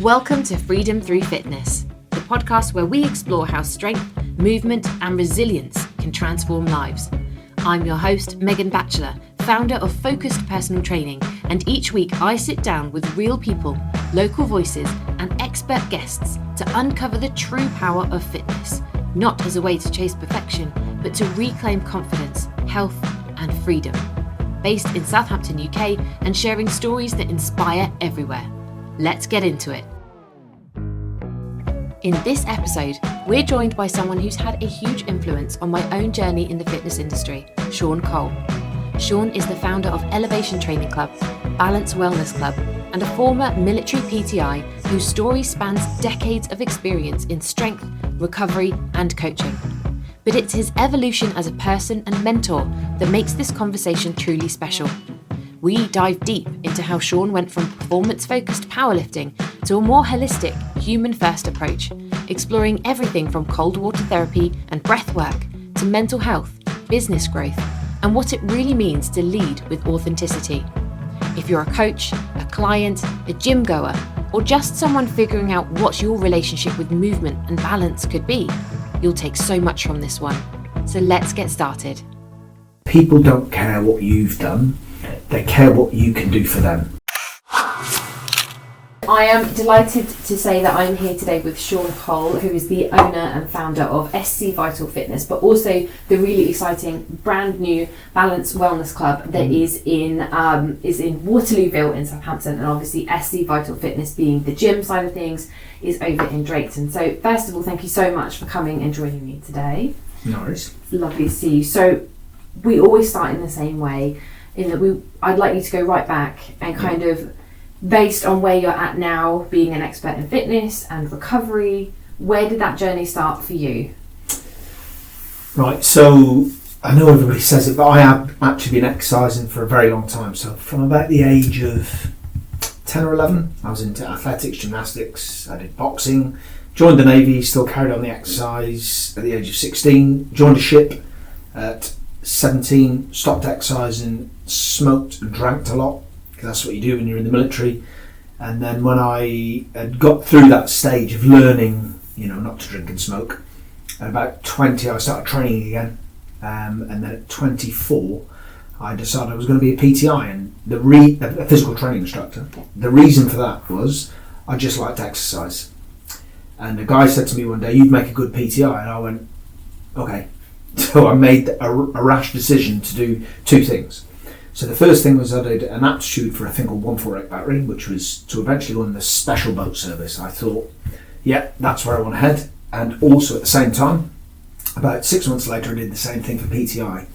Welcome to Freedom Through Fitness, the podcast where we explore how strength, movement and resilience can transform lives. I'm your host, Megan Batchelor, founder of Focused Personal Training, and each week I sit down with real people, local voices and expert guests to uncover the true power of fitness, not as a way to chase perfection, but to reclaim confidence, health and freedom. Based in Southampton, UK, and sharing stories that inspire everywhere. Let's get into it. In this episode, we're joined by someone who's had a huge influence on my own journey in the fitness industry, Sean Cole. Sean is the founder of Elevation Training Club, Balance Wellness Club, and a former military PTI whose story spans decades of experience in strength, recovery, and coaching. But it's his evolution as a person and mentor that makes this conversation truly special. We dive deep into how Sean went from performance-focused powerlifting to a more holistic, human-first approach, exploring everything from cold water therapy and breath work to mental health, business growth, and what it really means to lead with authenticity. If you're a coach, a client, a gym goer, or just someone figuring out what your relationship with movement and balance could be, you'll take so much from this one. So let's get started. People don't care what you've done. They care what you can do for them. I am delighted to say that I'm here today with Sean Cole, who is the owner and founder of SC Vital Fitness, but also the really exciting brand new Balance Wellness Club that is in Waterlooville in Southampton, and obviously SC Vital Fitness, being the gym side of things, is over in Drayton. So first of all, thank you so much for coming and joining me today. No worries. It's lovely to see you. So we always start in the same way, in that I'd like you to go right back and kind of, based on where you're at now, being an expert in fitness and recovery, where did that journey start for you? Right, so I know everybody says it, but I have actually been exercising for a very long time. So from about the age of 10 or 11, I was into athletics, gymnastics, I did boxing, joined the Navy, still carried on the exercise at the age of 16, joined a ship at 17, stopped exercising, smoked and drank a lot, because that's what you do when you're in the military. And then when I had got through that stage of learning, not to drink and smoke, at about 20 I started training again, and then at 24 I decided I was going to be a PTI and a physical training instructor. The reason for that was I just liked exercise, and the guy said to me one day, "You'd make a good PTI," and I went, okay. So I made a rash decision to do two things. So the first thing was I did an aptitude for a thing called 148 battery, which was to eventually go on the special boat service. I thought, yeah, that's where I want to head. And also at the same time, about 6 months later, I did the same thing for PTI. And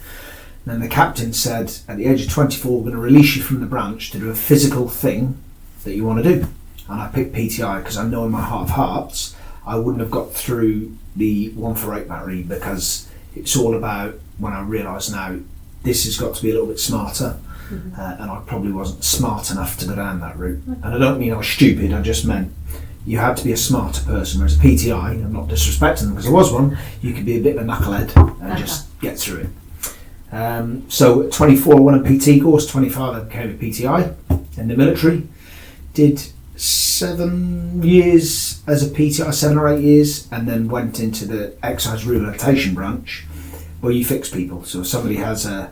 then the captain said, at the age of 24, we're going to release you from the branch to do a physical thing that you want to do. And I picked PTI because I know in my heart of hearts, I wouldn't have got through the 148 battery, because it's all about, when I realise now, this has got to be a little bit smarter, and I probably wasn't smart enough to go down that route. And I don't mean I was stupid, I just meant you had to be a smarter person, whereas a PTI, I'm not disrespecting them because I was one, you could be a bit of a knucklehead and just get through it. So at 24 I went a PT course, 25 I became a PTI in the military, did 7 years as a PTI, 7 or 8 years, and then went into the exercise rehabilitation branch where you fix people. So if somebody has a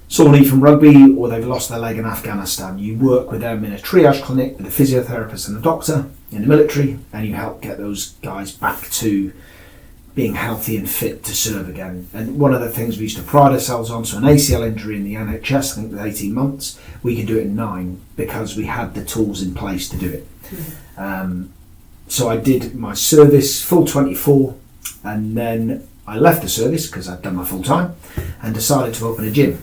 sore knee from rugby or they've lost their leg in Afghanistan, you work with them in a triage clinic with a physiotherapist and a doctor in the military, and you help get those guys back to being healthy and fit to serve again. And one of the things we used to pride ourselves on, so an ACL injury in the NHS, I think it was 18 months, we could do it in 9 because we had the tools in place to do it. So I did my service, full 24, and then I left the service because I'd done my full time and decided to open a gym.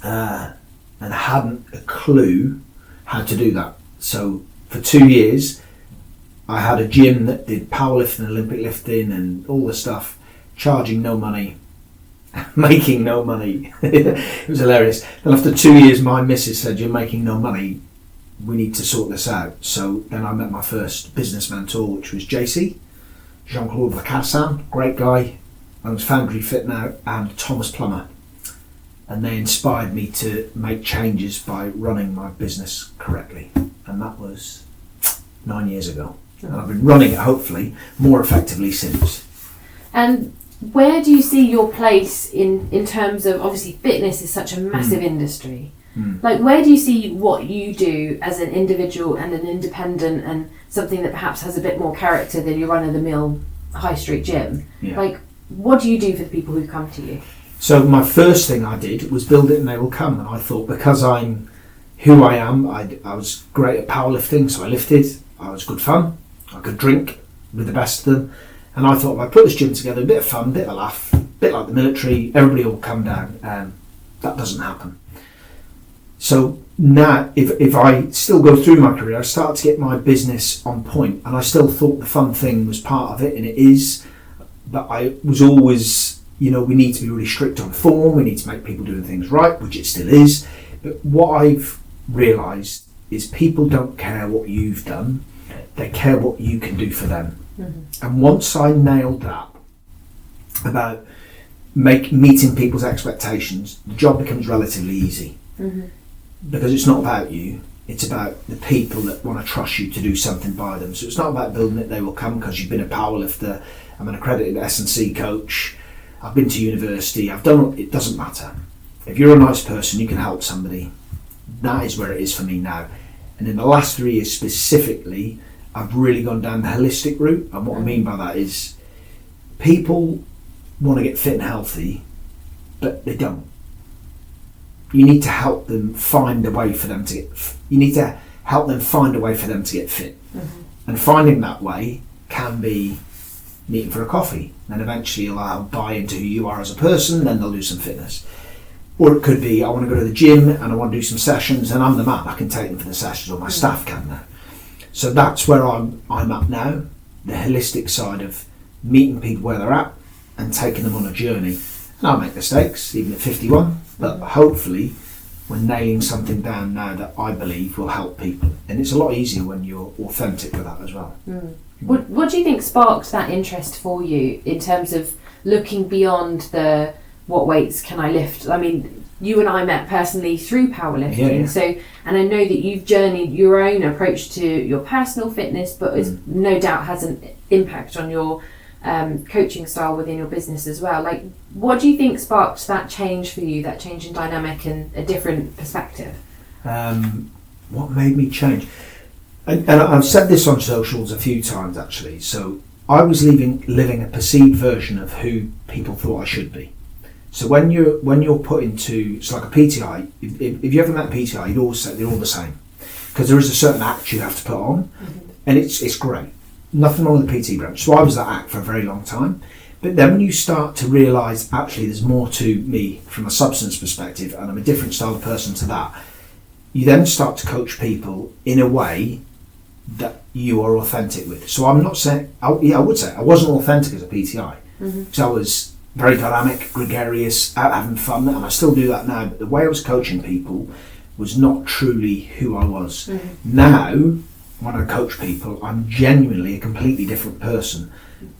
And I hadn't a clue how to do that. So for 2 years, I had a gym that did powerlifting, Olympic lifting and all the stuff, charging no money, making no money. It was hilarious. And after 2 years, my missus said, "You're making no money, we need to sort this out." So then I met my first business mentor, which was JC, Jean-Claude Lacassan, great guy, owns Foundry Fit now, and Thomas Plummer. And they inspired me to make changes by running my business correctly. And that was 9 years ago. And I've been running it, hopefully, more effectively since. And where do you see your place in terms of, obviously fitness is such a massive industry. Like, where do you see what you do as an individual and an independent and something that perhaps has a bit more character than your run-of-the-mill high street gym? Yeah. Like, what do you do for the people who come to you? So my first thing I did was build it and they will come. And I thought, because I'm who I am, I was great at powerlifting, so I lifted. I was good fun. I could drink with the best of them. And I thought, if I put this gym together, a bit of fun, a bit of a laugh, a bit like the military, everybody will come down. That doesn't happen. So now, if I still go through my career, I start to get my business on point, and I still thought the fun thing was part of it, and it is, but I was always, we need to be really strict on form, we need to make people doing things right, which it still is, but what I've realised is people don't care what you've done, they care what you can do for them. And once I nailed that, about meeting people's expectations, the job becomes relatively easy. Because it's not about you, it's about the people that want to trust you to do something by them. So it's not about building it, they will come because you've been a powerlifter, I'm an accredited S&C coach, I've been to university, I've done it, doesn't matter. If you're a nice person, you can help somebody. That is where it is for me now. And in the last 3 years specifically, I've really gone down the holistic route, and what I mean by that is people want to get fit and healthy, but they don't. You need to help them find a way for them to get fit. And finding that way can be meeting for a coffee, and eventually I'll buy into who you are as a person, then they'll do some fitness. Or it could be, I want to go to the gym and I want to do some sessions, and I'm the man, I can take them for the sessions, or my staff can now. So that's where I'm at now, the holistic side of meeting people where they're at and taking them on a journey. And I'll make mistakes, even at 51, but hopefully we're nailing something down now that I believe will help people. And it's a lot easier when you're authentic with that as well. What do you think sparked that interest for you in terms of looking beyond the what weights can I lift? I mean, you and I met personally through powerlifting, so, and I know that you've journeyed your own approach to your personal fitness, but it's no doubt has an impact on your coaching style within your business as well. Like, what do you think sparked that change for you, that change in dynamic and a different perspective? What made me change? And I've said this on socials a few times actually. So I was living a perceived version of who people thought I should be. So when you're put into, it's like a PTI, if you ever met a PTI, you'd always say they're all the same. Because there is a certain act you have to put on, and it's great. Nothing wrong with the PT branch. So I was that act for a very long time. But then when you start to realise, actually there's more to me from a substance perspective, and I'm a different style of person to that, you then start to coach people in a way that you are authentic with. So I'm not saying, I would say I wasn't authentic as a PTI. Because I was very dynamic, gregarious, out having fun, and I still do that now, but the way I was coaching people was not truly who I was. Now, when I coach people, I'm genuinely a completely different person.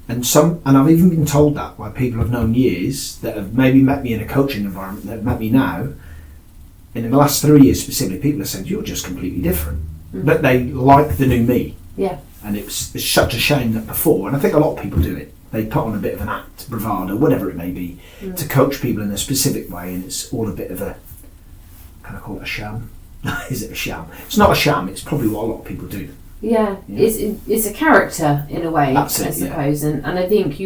And I've even been told that by people I've known years that have maybe met me in a coaching environment, that have met me now, and in the last 3 years specifically, people have said, you're just completely different. But they like the new me. Yeah. And it's such a shame that before, and I think a lot of people do it, they put on a bit of an act, bravado, whatever it may be, to coach people in a specific way, and it's all a bit of a, can I call it a sham? Is it a sham? It's not a sham, it's probably what a lot of people do. Yeah. It's a character in a way, That's it, I suppose, and I think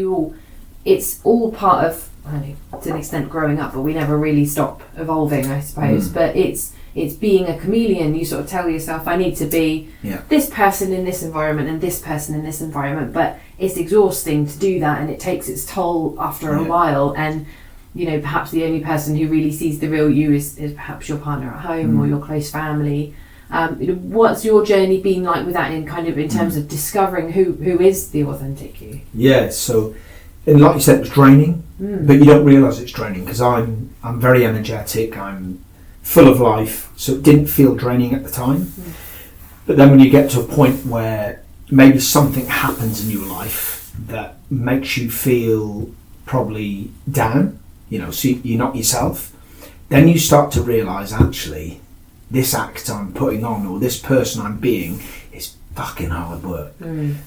it's all part of, I don't know, to an extent growing up, but we never really stop evolving, I suppose, but it's being a chameleon. You sort of tell yourself, I need to be this person in this environment and this person in this environment, but it's exhausting to do that, and it takes its toll after a while, and perhaps the only person who really sees the real you is perhaps your partner at home or your close family. What's your journey been like with that in terms of discovering who is the authentic you? Yeah, so, and like you said, it was draining, but you don't realise it's draining, because I'm very energetic, I'm full of life, so it didn't feel draining at the time. But then when you get to a point where maybe something happens in your life that makes you feel probably down, so you're not yourself, then you start to realise, actually, this act I'm putting on, or this person I'm being, is fucking hard work.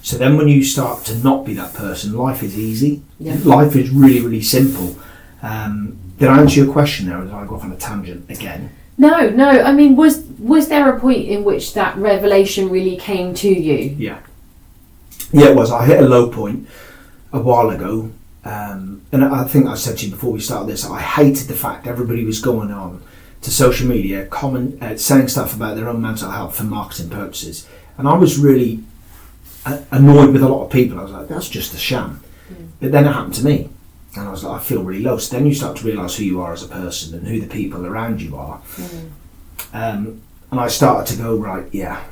So then when you start to not be that person, life is easy. Life is really, really simple. Did I answer your question there, or did I go off on a tangent again? No. I mean, was there a point in which that revelation really came to you? Yeah, it was. I hit a low point a while ago, and I think I said to you before we started this, I hated the fact everybody was going on to social media, saying stuff about their own mental health for marketing purposes. And I was really annoyed with a lot of people. I was like, that's just a sham. But then it happened to me. And I was like, I feel really low. So then you start to realise who you are as a person and who the people around you are. And I started to go, right, yeah,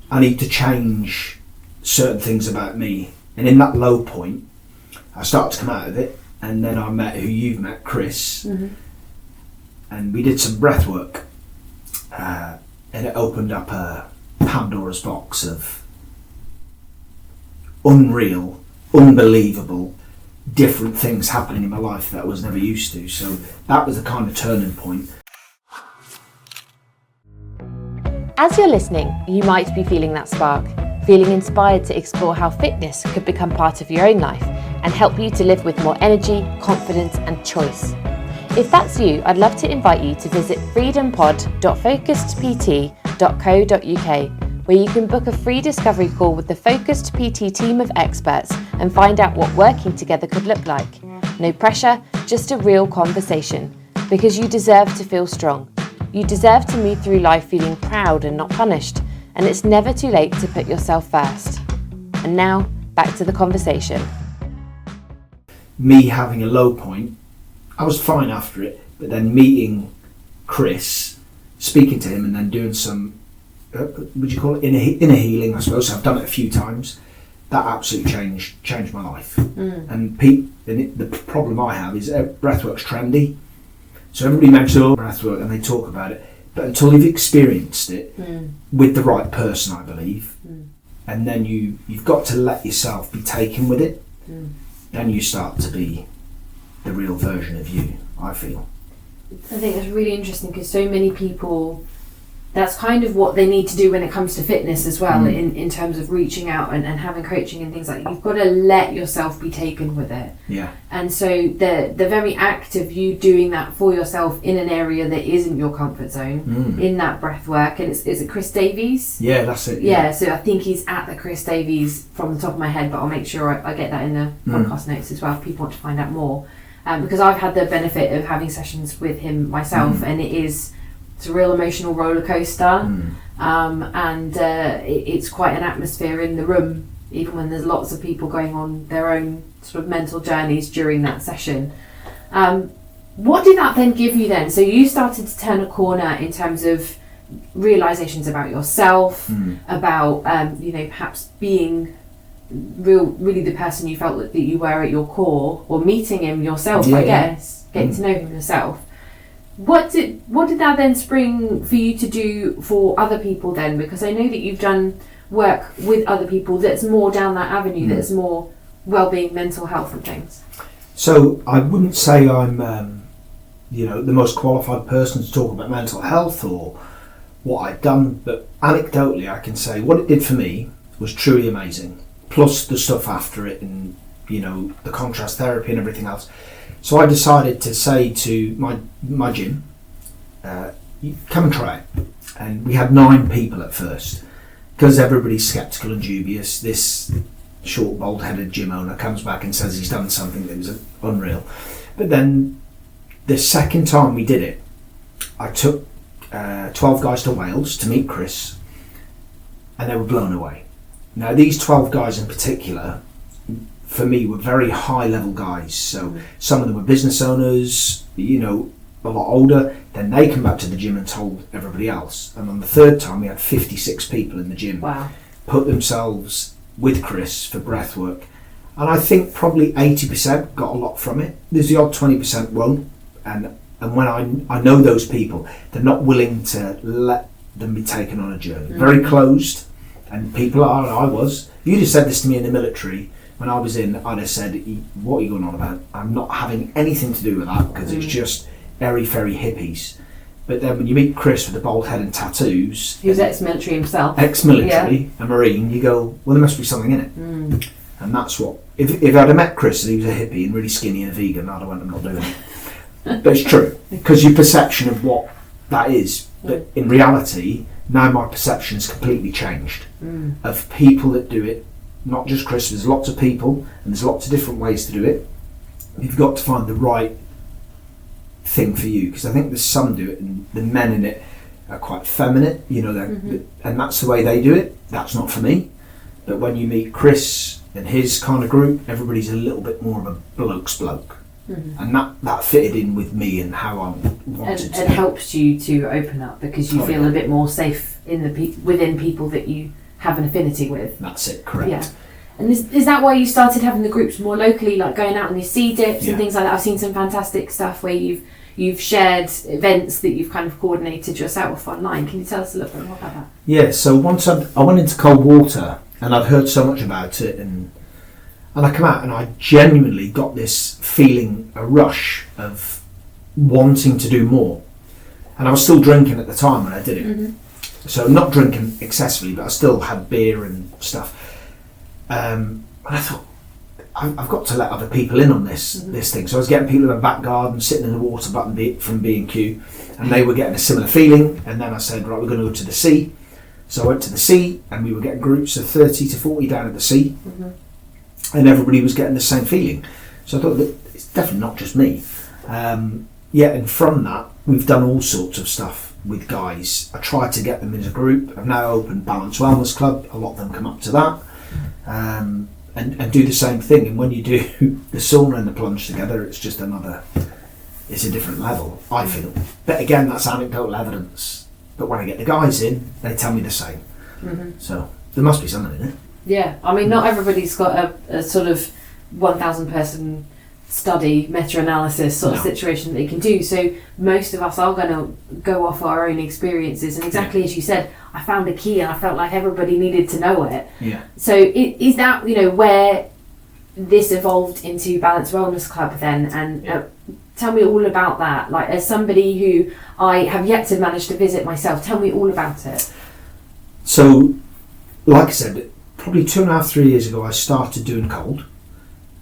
I need to change certain things about me. And in that low point, I started to come out of it. And then I met who you've met, Chris. And we did some breath work. And it opened up a Pandora's box of unreal, unbelievable, different things happening in my life that I was never used to. So that was the kind of turning point. As you're listening, you might be feeling that spark, feeling inspired to explore how fitness could become part of your own life and help you to live with more energy, confidence and choice. If that's you, I'd love to invite you to visit freedompod.focusedpt.co.uk, where you can book a free discovery call with the Focused PT team of experts and find out what working together could look like. No pressure, just a real conversation, because you deserve to feel strong. You deserve to move through life feeling proud and not punished, and it's never too late to put yourself first. And now, back to the conversation. Me having a low point, I was fine after it, but then meeting Chris, speaking to him and then doing some, would you call it, inner healing, I suppose. I've done it a few times. That absolutely changed my life. And the problem I have is breathwork's trendy. So everybody mentions breathwork and they talk about it, but until you've experienced it with the right person, I believe, and then you've got to let yourself be taken with it, then you start to be the real version of you, I feel. I think that's really interesting because so many people, that's kind of what they need to do when it comes to fitness as well, in terms of reaching out and having coaching and things like that. You've got to let yourself be taken with it. Yeah. And so the very act of you doing that for yourself in an area that isn't your comfort zone, in that breath work, and is it Chris Davies? Yeah, that's it. Yeah, so I think he's at the Chris Davies from the top of my head, but I'll make sure I get that in the podcast notes as well if people want to find out more. Because I've had the benefit of having sessions with him myself, and it's a real emotional roller coaster, and it's quite an atmosphere in the room, even when there's lots of people going on their own sort of mental journeys during that session. What did that then give you then? So you started to turn a corner in terms of realizations about yourself, about perhaps being really the person you felt that you were at your core, or meeting him yourself, I guess, getting to know him yourself. What did that then spring for you to do for other people then? Because I know that you've done work with other people that's more down that avenue, that's more wellbeing, mental health and things. So I wouldn't say I'm the most qualified person to talk about mental health or what I've done, but anecdotally I can say what it did for me was truly amazing. Plus the stuff after it, and the contrast therapy and everything else. So I decided to say to my gym, come and try it. And we had 9 people at first, because everybody's sceptical and dubious. This short, bald-headed gym owner comes back and says he's done something that was unreal. But then the second time we did it, I took 12 guys to Wales to meet Chris, and they were blown away. Now these 12 guys in particular, for me, were very high level guys. So some of them were business owners, a lot older. Then they come back to the gym and told everybody else. And on the third time, we had 56 people in the gym. Wow. Put themselves with Chris for breath work. And I think probably 80% got a lot from it. There's the odd 20% won't. And when I know those people, they're not willing to let them be taken on a journey. Very closed. And people are, and I was. If you'd have said this to me in the military, when I was in, I'd have said, what are you going on about? I'm not having anything to do with that, because it's just airy-fairy hippies. But then when you meet Chris with the bald head and tattoos, who's ex-military himself, a Marine, you go, well, there must be something in it. And that's what, if I'd have met Chris and he was a hippie and really skinny and a vegan, I'd have went, I'm not doing it. But it's true, because your perception of what that is, but in reality, now my perception's completely changed of people that do it. Not just Chris, there's lots of people and there's lots of different ways to do it. You've got to find the right thing for you, because I think there's some do it and the men in it are quite feminine, you know, and that's the way they do it. That's not for me. But when you meet Chris and his kind of group, everybody's a little bit more of a bloke's bloke. And that fitted in with me and how I wanted to. And helps you to open up, because you feel a bit more safe in within people that you have an affinity with. That's it, correct. Yeah. And is that why you started having the groups more locally, like going out on your sea dips and things like that? I've seen some fantastic stuff where you've shared events that you've kind of coordinated yourself online. Can you tell us a little bit more about that? Yeah, so once I went into cold water and I'd heard so much about it, and I come out and I genuinely got this feeling, a rush of wanting to do more. And I was still drinking at the time when I did it. So not drinking excessively, but I still had beer and stuff. And I thought, I've got to let other people in on this thing. So I was getting people in the back garden, sitting in the water button from B&Q, and they were getting a similar feeling. And then I said, right, we're going to go to the sea. So I went to the sea, and we were getting groups of 30 to 40 down at the sea. And everybody was getting the same feeling. So I thought that it's definitely not just me. And from that, we've done all sorts of stuff with guys. I tried to get them in a group. I've now opened Balance Wellness Club. A lot of them come up to that. And do the same thing. And when you do the sauna and the plunge together, it's just it's a different level, I feel. But again, that's anecdotal evidence. But when I get the guys in, they tell me the same. So there must be something in it. Yeah, I mean, not everybody's got a sort of 1,000 person study, meta-analysis sort of situation that they can do. So most of us are going to go off our own experiences. And exactly as you said, I found a key and I felt like everybody needed to know it. Yeah. So is that, you know, where this evolved into Balance Wellness Club then? And tell me all about that. Like, as somebody who I have yet to manage to visit myself, tell me all about it. So, like I said, probably 2.5, 3 years ago, I started doing cold.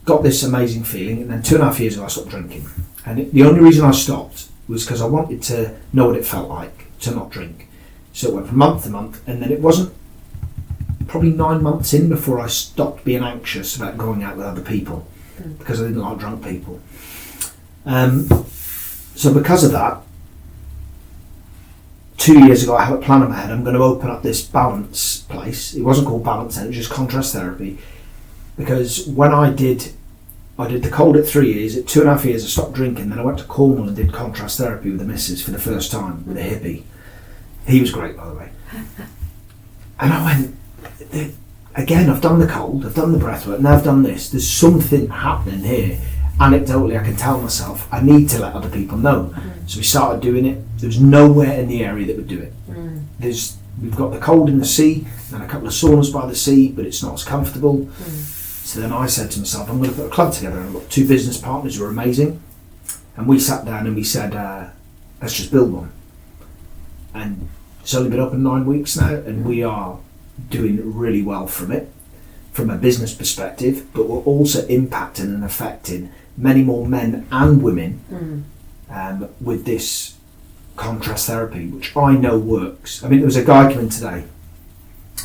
Got this amazing feeling, and then 2.5 years ago I stopped drinking. And the only reason I stopped was because I wanted to know what it felt like to not drink. So it went from month to month, and then it wasn't probably 9 months in before I stopped being anxious about going out with other people, because I didn't like drunk people. So because of that, 2 years ago I had a plan in my head. I'm going to open up this balance place. It wasn't called balance then, it was just contrast therapy. Because when I did the cold at 3 years, at 2.5 years I stopped drinking, then I went to Cornwall and did contrast therapy with the missus for the first time, with a hippie. He was great, by the way. And I went, again, I've done the cold, I've done the breathwork, now I've done this. There's something happening here. Anecdotally, I can tell myself, I need to let other people know. So we started doing it. There was nowhere in the area that would do it. We've got the cold in the sea, and a couple of saunas by the sea, but it's not as comfortable. So then I said to myself, I'm going to put a club together. I've got 2 business partners who are amazing. And we sat down and we said, let's just build one. And it's only been open 9 weeks now, and we are doing really well from it, from a business perspective, but we're also impacting and affecting many more men and women with this contrast therapy, which I know works. I mean, there was a guy coming today.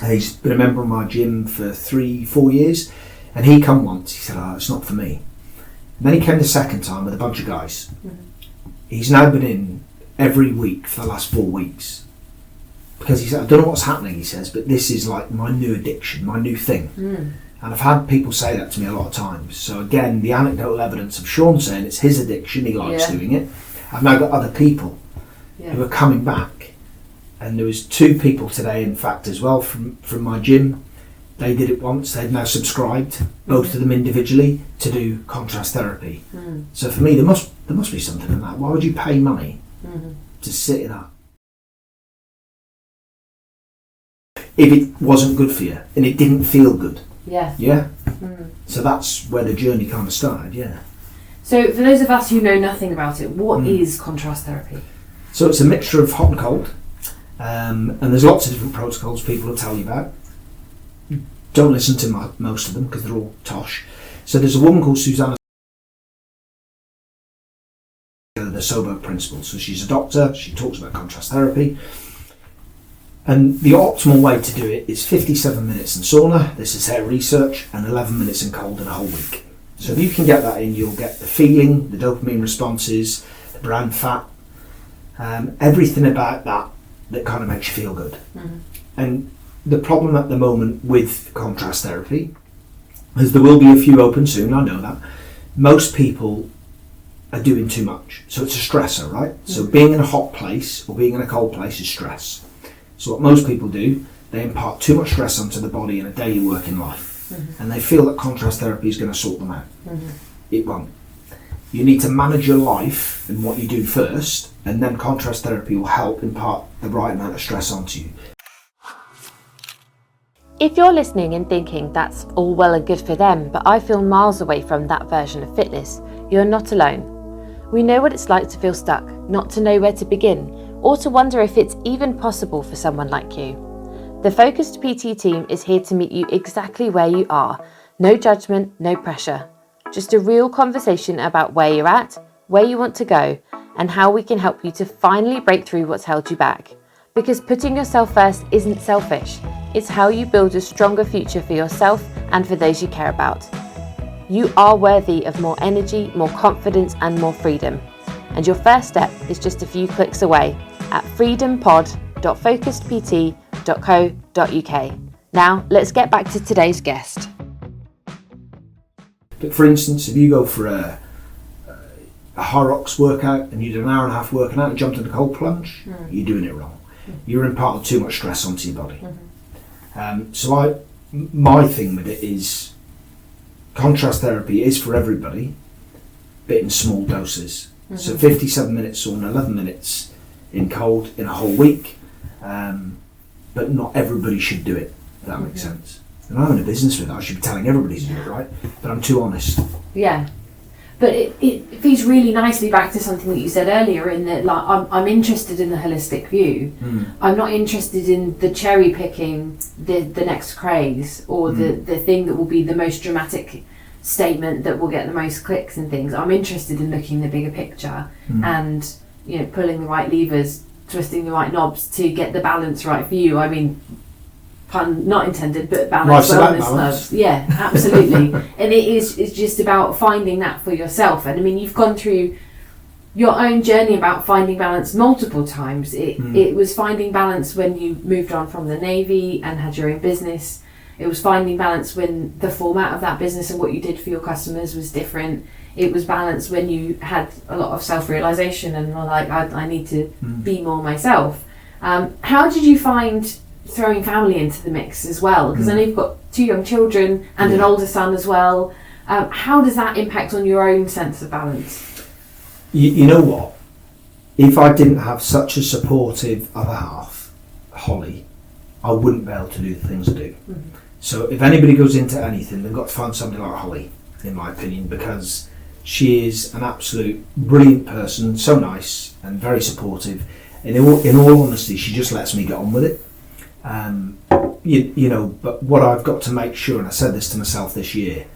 He's been a member of my gym for 3-4 years, and he come once. He said, it's not for me. And then he came the second time with a bunch of guys. He's now been in every week for the last 4 weeks. Because he said, I don't know what's happening, he says, but this is like my new addiction, my new thing. And I've had people say that to me a lot of times. So again, the anecdotal evidence of Sean saying it's his addiction, he likes doing it. I've now got other people who are coming back. And there was 2 people today, in fact, as well, from my gym. They did it once. They've now subscribed, both of them individually, to do contrast therapy. So for me, there must be something in that. Why would you pay money to sit in that if it wasn't good for you and it didn't feel good? Yeah. So that's where the journey kind of started. Yeah. So for those of us who know nothing about it, what is contrast therapy? So it's a mixture of hot and cold, and there's lots of different protocols people will tell you about. Don't listen to most of them because they're all tosh. So there's a woman called Susanna, the Soberg principle. So she's a doctor, she talks about contrast therapy. And the optimal way to do it is 57 minutes in sauna, this is her research, and 11 minutes in cold in a whole week. So if you can get that in, you'll get the feeling, the dopamine responses, the brown fat, everything about that kind of makes you feel good. Mm-hmm. And the problem at the moment with contrast therapy is there will be a few open soon, I know that. Most people are doing too much. So it's a stressor, right? Mm-hmm. So being in a hot place or being in a cold place is stress. So what most people do, they impart too much stress onto the body in a daily working life. Mm-hmm. And they feel that contrast therapy is going to sort them out. Mm-hmm. It won't. You need to manage your life and what you do first, and then contrast therapy will help impart the right amount of stress onto you. If you're listening and thinking that's all well and good for them, but I feel miles away from that version of fitness, you're not alone. We know what it's like to feel stuck, not to know where to begin, or to wonder if it's even possible for someone like you. The Focused PT team is here to meet you exactly where you are. No judgment, no pressure. Just a real conversation about where you're at, where you want to go, and how we can help you to finally break through what's held you back. Because putting yourself first isn't selfish. It's how you build a stronger future for yourself and for those you care about. You are worthy of more energy, more confidence, and more freedom. And your first step is just a few clicks away at freedompod.focusedpt.co.uk. Now, let's get back to today's guest. But for instance, if you go for a Horrocks workout and you do an hour and a half working out and jumped in a cold plunge, you're doing it wrong. You're imparting too much stress onto your body. So my thing with it is contrast therapy is for everybody, but in small doses. So 57 minutes or 11 minutes in cold in a whole week, but not everybody should do it, if that makes sense. And I'm in a business with that, I should be telling everybody to do it, right? But I'm too honest. Yeah. But it feeds really nicely back to something that you said earlier in that, like, I'm interested in the holistic view. I'm not interested in the cherry picking the next craze or the thing that will be the most dramatic statement that will get the most clicks and things. I'm interested in looking the bigger picture and, you know, pulling the right levers, twisting the right knobs to get the balance right for you. I mean, pun not intended, but balance, wellness, love. Yeah, absolutely. And it's just about finding that for yourself. And I mean, you've gone through your own journey about finding balance multiple times. It was finding balance when you moved on from the Navy and had your own business. It was finding balance when the format of that business and what you did for your customers was different. It was balance when you had a lot of self-realization and were like, I need to be more myself. How did you find throwing family into the mix as well? Because I know you've got 2 young children and an older son as well. How does that impact on your own sense of balance? You know what? If I didn't have such a supportive other half, Holly, I wouldn't be able to do the things I do. So if anybody goes into anything, they've got to find somebody like Holly, in my opinion, because she is an absolute brilliant person, so nice and very supportive. And in all honesty, she just lets me get on with it. You know, but what I've got to make sure, and I said this to myself this year,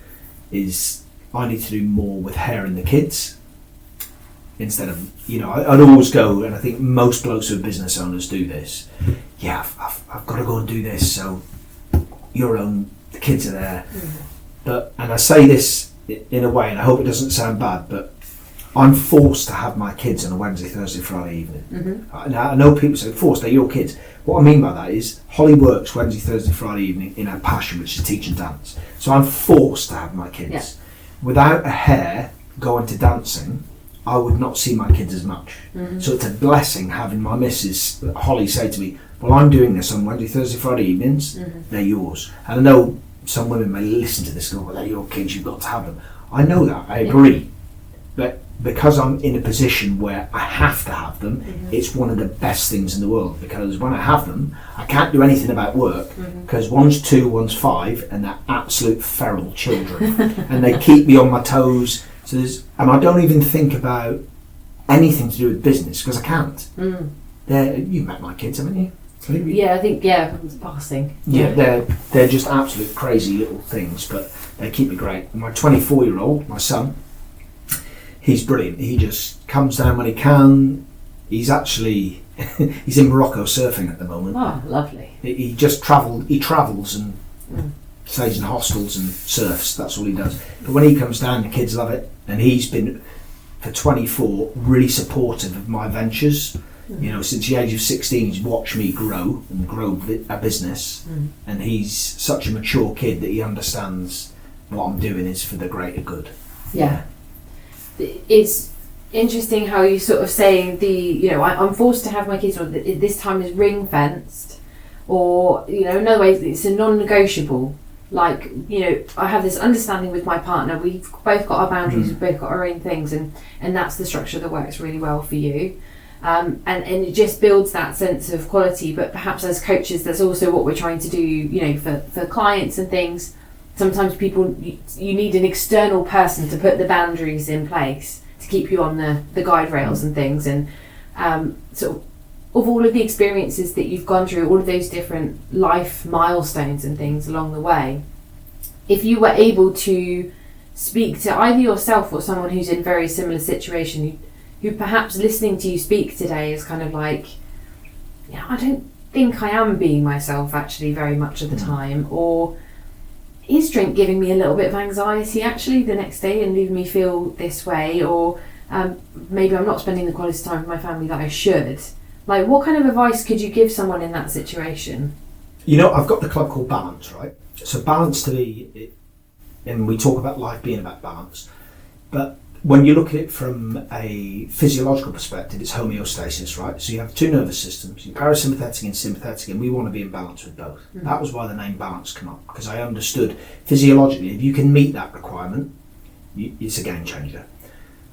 is I need to do more with her and the kids instead of, you know, I'd always go, and I think most blokes who are business owners do this. Yeah, I've got to go and do this, so you're home, the kids are there. And I say this in a way, and I hope it doesn't sound bad, but I'm forced to have my kids on a Wednesday, Thursday, Friday evening. Now, I know people say forced, they're your kids. What I mean by that is Holly works Wednesday, Thursday, Friday evening in her passion, which is teaching dance. So I'm forced to have my kids. Yeah. Without a hair going to dancing, I would not see my kids as much. So it's a blessing having my missus, Holly, say to me, well, I'm doing this on Wednesday, Thursday, Friday evenings, they're yours. And I know some women may listen to this and go, well, they're your kids, you've got to have them. I know that, I agree. But because I'm in a position where I have to have them, it's one of the best things in the world, because when I have them, I can't do anything about work, because one's 2, one's 5, and they're absolute feral children. And they keep me on my toes. And I don't even think about anything to do with business because I can't. You've met my kids, haven't you? I think it's passing. They're just absolute crazy little things, but they keep me great. And my 24-year-old, my son, he's brilliant. He just comes down when he can. He's actually he's in Morocco surfing at the moment. Oh, lovely. He travels and stays in hostels and surfs. That's all he does. But when he comes down, the kids love it, and he's been for 24 really supportive of my ventures. You know, since the age of 16, he's watched me grow a business, and he's such a mature kid that he understands what I'm doing is for the greater good. Yeah. It's interesting how you sort of saying I'm forced to have my kids, or this time is ring fenced, or, in other ways, it's a non-negotiable. Like, I have this understanding with my partner, we've both got our boundaries, we've both got our own things, and that's the structure that works really well for you. And it just builds that sense of quality. But perhaps as coaches, that's also what we're trying to do, for clients and things. Sometimes you need an external person to put the boundaries in place to keep you on the guide rails and things. And sort of all of the experiences that you've gone through, all of those different life milestones and things along the way, if you were able to speak to either yourself or someone who's in a very similar situation, who perhaps listening to you speak today is kind of like, I don't think I am being myself actually very much of the time, or is drink giving me a little bit of anxiety actually the next day and leaving me feel this way, or maybe I'm not spending the quality time with my family that I should. Like, what kind of advice could you give someone in that situation? I've got the club called Balance, right? So balance to me, and we talk about life being about balance, but when you look at it from a physiological perspective, it's homeostasis, right? So you have two nervous systems, your parasympathetic and sympathetic, and we want to be in balance with both. That was why the name Balance came up, because I understood physiologically, if you can meet that requirement, it's a game changer.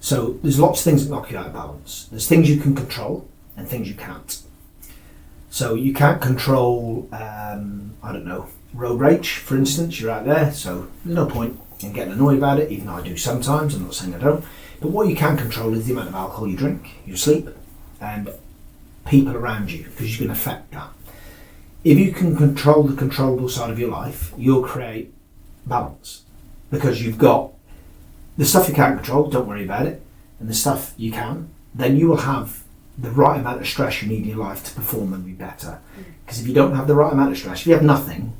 So there's lots of things that knock you out of balance. There's things you can control and things you can't. So you can't control, road rage, for instance. You're out there, so there's no point in getting annoyed about it, even though I do sometimes. I'm not saying I don't. But what you can control is the amount of alcohol you drink, your sleep, and people around you, because you can affect that. If you can control the controllable side of your life, you'll create balance, because you've got the stuff you can't control, don't worry about it, and the stuff you can, then you will have the right amount of stress you need in your life to perform and be better. Because if you don't have the right amount of stress, if you have nothing,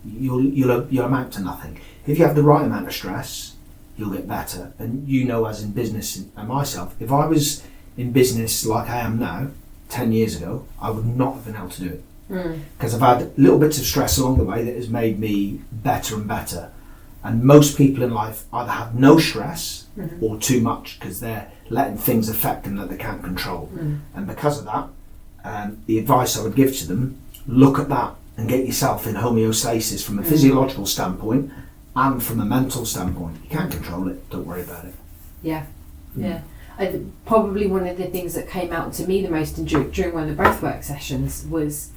you'll amount to nothing. If you have the right amount of stress, you'll get better. And as in business and myself, if I was in business like I am now, 10 years ago, I would not have been able to do it. Because I've had little bits of stress along the way that has made me better and better. And most people in life either have no stress or too much, because they're letting things affect them that they can't control. And because of that, the advice I would give to them, look at that and get yourself in homeostasis from a physiological standpoint and from a mental standpoint. You can't control it, don't worry about it. Yeah. Probably one of the things that came out to me the most during one of the breathwork sessions was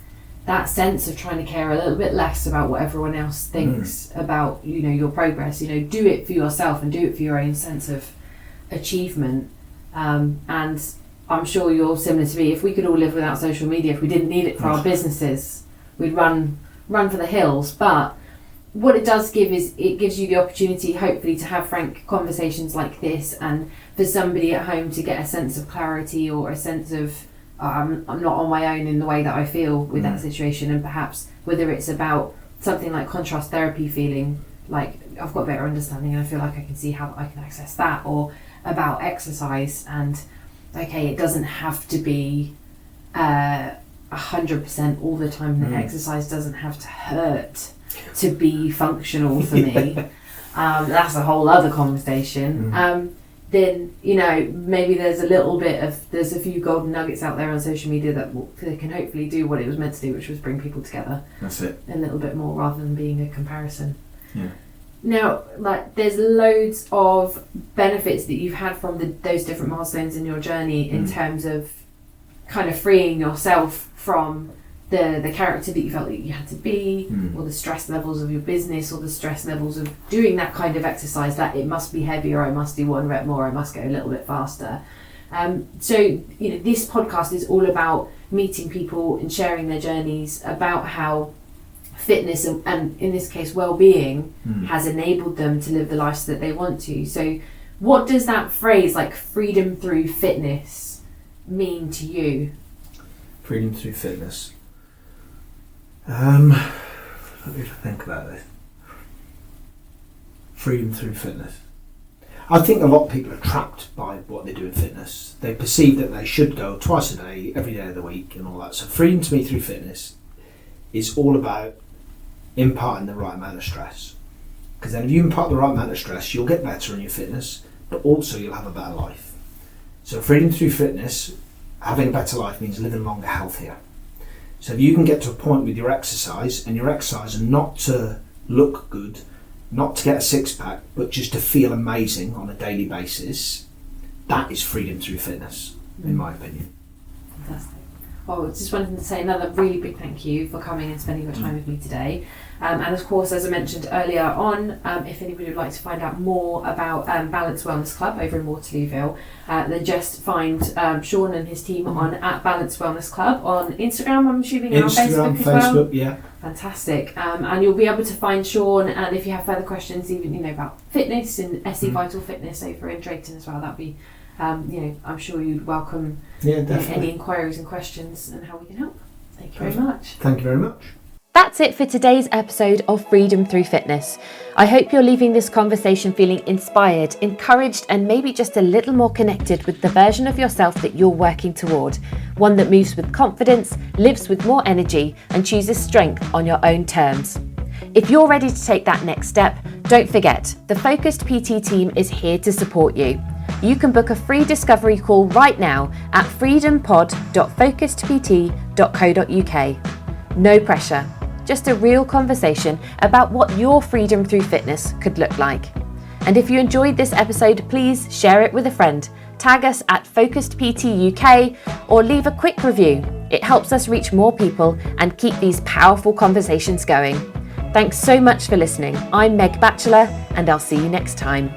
that sense of trying to care a little bit less about what everyone else thinks about your progress. Do it for yourself and do it for your own sense of achievement. And I'm sure you're similar to me. If we could all live without social media, if we didn't need it for our businesses, we'd run for the hills. But what it does give is it gives you the opportunity, hopefully, to have frank conversations like this, and for somebody at home to get a sense of clarity or a sense of I'm not on my own in the way that I feel with that situation. And perhaps whether it's about something like contrast therapy, feeling like I've got better understanding and I feel like I can see how I can access that, or about exercise and it doesn't have to be 100% all the time. The exercise doesn't have to hurt to be functional for me. That's a whole other conversation. Then maybe there's a few golden nuggets out there on social media that can hopefully do what it was meant to do, which was bring people together. That's it. A little bit more, rather than being a comparison. Yeah. Now, there's loads of benefits that you've had from those different milestones in your journey in terms of kind of freeing yourself from the character that you felt that you had to be, or the stress levels of your business, or the stress levels of doing that kind of exercise, that it must be heavier, I must do one rep more, I must go a little bit faster. So, this podcast is all about meeting people and sharing their journeys about how fitness and in this case well-being has enabled them to live the lives that they want to. So what does that phrase like freedom through fitness mean to you? Freedom through fitness. Let me think about this. Freedom through fitness. I think a lot of people are trapped by what they do in fitness. They perceive that they should go twice a day, every day of the week and all that. So freedom to me through fitness is all about imparting the right amount of stress. Because then if you impart the right amount of stress, you'll get better in your fitness, but also you'll have a better life. So freedom through fitness, having a better life means living longer, healthier. So if you can get to a point with your exercise, and your exercise are not to look good, not to get a six-pack, but just to feel amazing on a daily basis, that is freedom through fitness, in my opinion. Fantastic. Well, I just wanted to say another really big thank you for coming and spending your time with me today. And of course, as I mentioned earlier on, if anybody would like to find out more about Balance Wellness Club over in Waterlooville, then just find Sean and his team on @Balance Wellness Club on Instagram, I'm assuming, and on Facebook as well. Facebook, yeah. Fantastic. And you'll be able to find Sean, and if you have further questions, even about fitness and SE Vital Fitness over in Drayton as well, that'd be, I'm sure you'd welcome any inquiries and questions and how we can help. Thank you very much. Thank you very much. That's it for today's episode of Freedom Through Fitness. I hope you're leaving this conversation feeling inspired, encouraged, and maybe just a little more connected with the version of yourself that you're working toward. One that moves with confidence, lives with more energy, and chooses strength on your own terms. If you're ready to take that next step, don't forget, the Focused PT team is here to support you. You can book a free discovery call right now at freedompod.focusedpt.co.uk. No pressure, just a real conversation about what your freedom through fitness could look like. And if you enjoyed this episode, please share it with a friend, tag us at FocusedPT UK, or leave a quick review. It helps us reach more people and keep these powerful conversations going. Thanks so much for listening. I'm Meg Batchelor, and I'll see you next time.